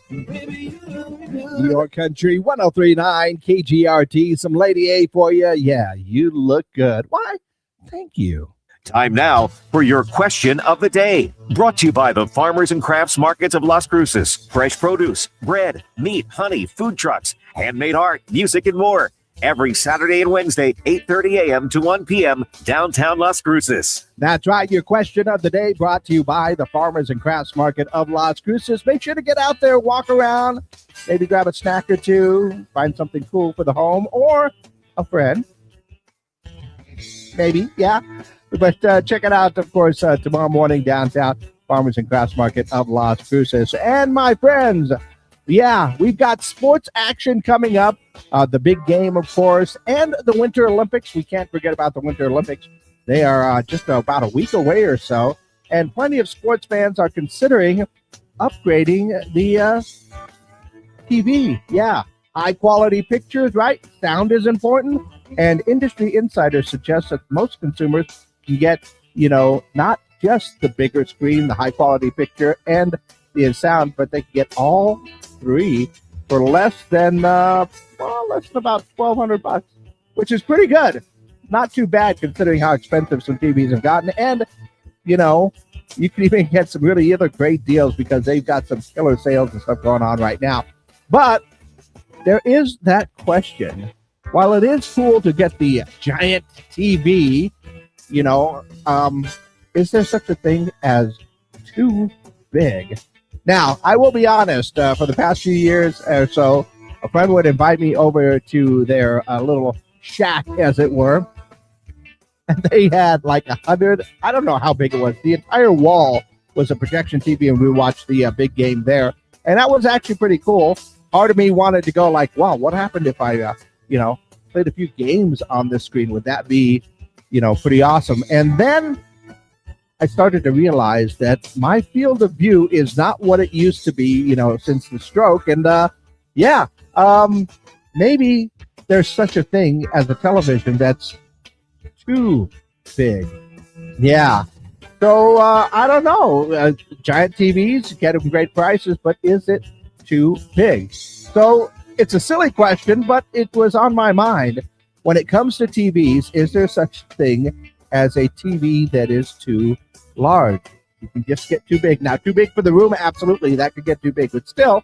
Your Country 1039 KGRT. Some Lady A for you. Yeah, you look good. Why? Thank you. Time now for your question of the day. Brought to you by the Farmers and Crafts Markets of Las Cruces. Fresh produce, bread, meat, honey, food trucks, handmade art, music, and more. Every Saturday and Wednesday, 8:30 a.m. to 1 p.m., downtown Las Cruces. That's right. Your question of the day brought to you by the Farmers and Crafts Market of Las Cruces. Make sure to get out there, walk around, maybe grab a snack or two, find something cool for the home or a friend. Maybe, yeah. But check it out, of course, tomorrow morning, downtown Farmers and Crafts Market of Las Cruces. And my friends, yeah, we've got sports action coming up. The big game, of course, and the Winter Olympics. We can't forget about the Winter Olympics. They are just about a week away or so. And plenty of sports fans are considering upgrading the TV. Yeah, high-quality pictures, right? Sound is important. And industry insiders suggest that most consumers can get, not just the bigger screen, the high-quality picture, and the sound, but they can get all three for less than about $1,200, which is pretty good. Not too bad considering how expensive some TVs have gotten. And, you can even get some really other great deals because they've got some killer sales and stuff going on right now. But there is that question. While it is cool to get the giant TV, is there such a thing as too big? Now, I will be honest, for the past few years or so, a friend would invite me over to their little shack, as it were. And they had like 100, I don't know how big it was. The entire wall was a projection TV, and we watched the big game there. And that was actually pretty cool. Part of me wanted to go like, wow, what happened if I, played a few games on this screen? Would that be, pretty awesome? And then I started to realize that my field of view is not what it used to be, since the stroke. And maybe there's such a thing as a television that's too big. Yeah. So I don't know. Giant TVs get them great prices, but is it too big? So it's a silly question, but it was on my mind. When it comes to TVs, is there such thing as a TV that is too large? You can just get too big. Now, too big for the room, absolutely, that could get too big, but still,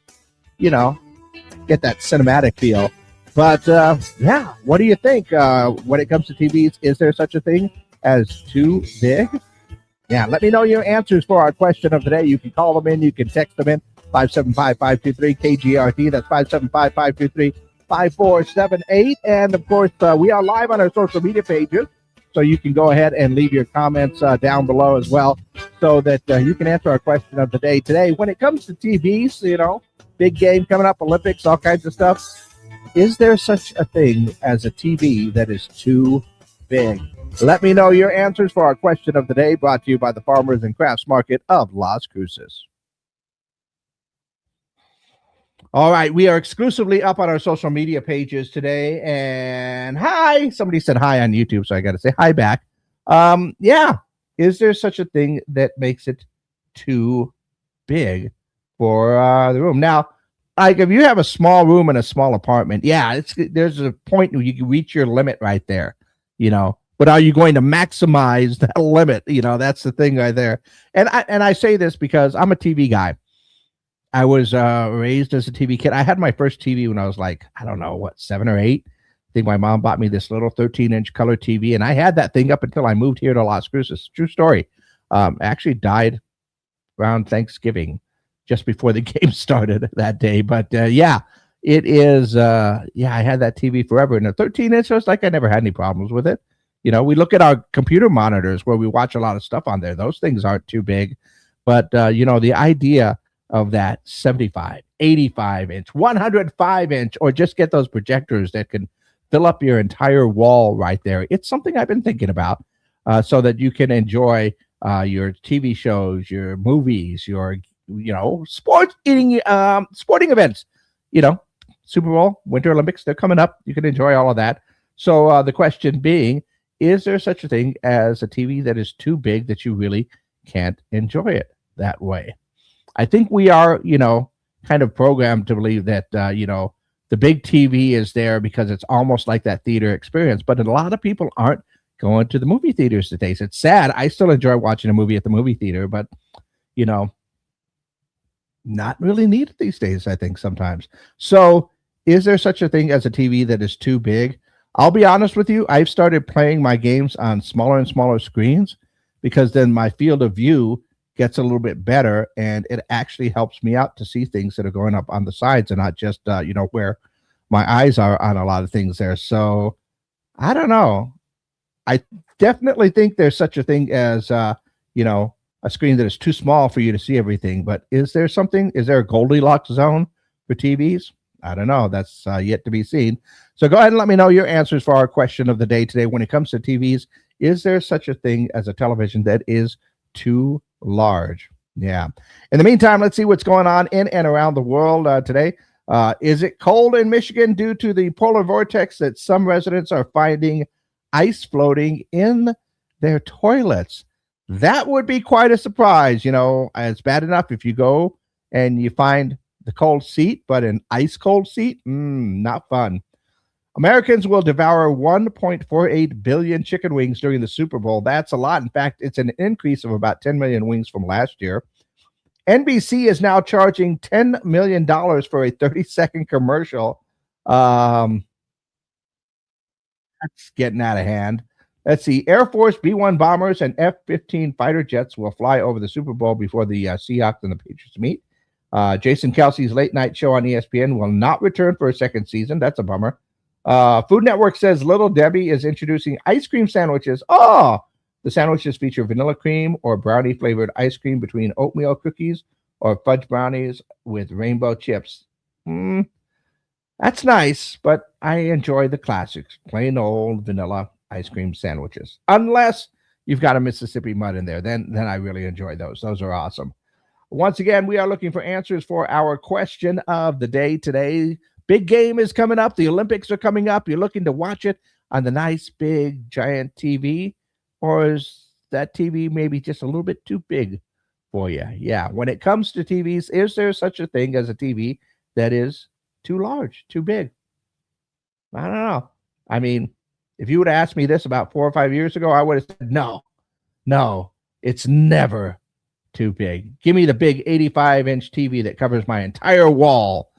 get that cinematic feel. But what do you think when it comes to TVs? Is there such a thing as too big? Yeah, let me know your answers for our question of the day. You can call them in, you can text them in, 575-523-KGRT. That's 575-523-5478. And of course, we are live on our social media pages. So you can go ahead and leave your comments down below as well, so that you can answer our question of the day today. When it comes to TVs, big game coming up, Olympics, all kinds of stuff. Is there such a thing as a TV that is too big? Let me know your answers for our question of the day, brought to you by the Farmers and Crafts Market of Las Cruces. All right, we are exclusively up on our social media pages today. And hi, somebody said hi on YouTube, so I got to say hi back. Is there such a thing that makes it too big for the room? Now, like if you have a small room in a small apartment, there's a point where you can reach your limit right there, But are you going to maximize that limit? That's the thing right there. And I say this because I'm a TV guy. I was raised as a TV kid. I had my first TV when I was like, 7 or 8. I think my mom bought me this little 13-inch color TV, and I had that thing up until I moved here to Las Cruces. True story. Actually died around Thanksgiving, just before the game started that day. But it is. I had that TV forever, and a 13-inch. So it's like I never had any problems with it. We look at our computer monitors where we watch a lot of stuff on there. Those things aren't too big, but the idea of that 75, 85-inch, 105-inch, or just get those projectors that can fill up your entire wall right there. It's something I've been thinking about, so that you can enjoy your TV shows, your movies, your sporting events. Super Bowl, Winter Olympics, they're coming up. You can enjoy all of that. So the question being, is there such a thing as a TV that is too big that you really can't enjoy it that way? I think we are, kind of programmed to believe that, the big TV is there because it's almost like that theater experience. But a lot of people aren't going to the movie theaters today. So it's sad. I still enjoy watching a movie at the movie theater, but, not really needed these days, I think, sometimes. So is there such a thing as a TV that is too big? I'll be honest with you. I've started playing my games on smaller and smaller screens because then my field of view gets a little bit better, and it actually helps me out to see things that are going up on the sides and not just, where my eyes are on a lot of things there. So I don't know. I definitely think there's such a thing as, a screen that is too small for you to see everything. But is there a Goldilocks zone for TVs? I don't know. That's yet to be seen. So go ahead and let me know your answers for our question of the day today. When it comes to TVs, is there such a thing as a television that is too large? Yeah. In the meantime, let's see what's going on in and around the world today. Is it cold in Michigan due to the polar vortex that some residents are finding ice floating in their toilets? That would be quite a surprise. It's bad enough if you go and you find the cold seat, but an ice cold seat, not fun. Americans will devour 1.48 billion chicken wings during the Super Bowl. That's a lot. In fact, it's an increase of about 10 million wings from last year. NBC is now charging $10 million for a 30-second commercial. That's getting out of hand. Let's see. Air Force B-1 bombers and F-15 fighter jets will fly over the Super Bowl before the Seahawks and the Patriots meet. Jason Kelsey's late night show on ESPN will not return for a second season. That's a bummer. Food Network says Little Debbie is introducing ice cream sandwiches. Oh, the sandwiches feature vanilla cream or brownie flavored ice cream between oatmeal cookies or fudge brownies with rainbow chips. That's nice, but I enjoy the classics, plain old vanilla ice cream sandwiches. Unless you've got a Mississippi mud in there, then I really enjoy those. Those are awesome. Once again, we are looking for answers for our question of the day today. Big game is coming up. The Olympics are coming up. You're looking to watch it on the nice, big, giant TV, or is that TV maybe just a little bit too big for you? Yeah, when it comes to TVs, is there such a thing as a TV that is too large, too big? I don't know. I mean, if you would have asked me this about 4 or 5 years ago, I would have said, no, it's never too big. Give me the big 85-inch TV that covers my entire wall.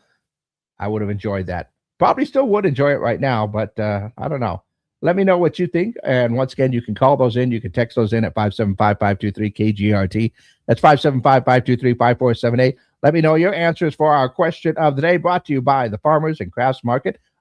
I would have enjoyed that. Probably still would enjoy it right now, but I don't know. Let me know what you think. And once again, you can call those in. You can text those in at 575-523-KGRT. That's 575-523-5478. Let me know your answers for our question of the day, brought to you by the Farmers and Crafts Market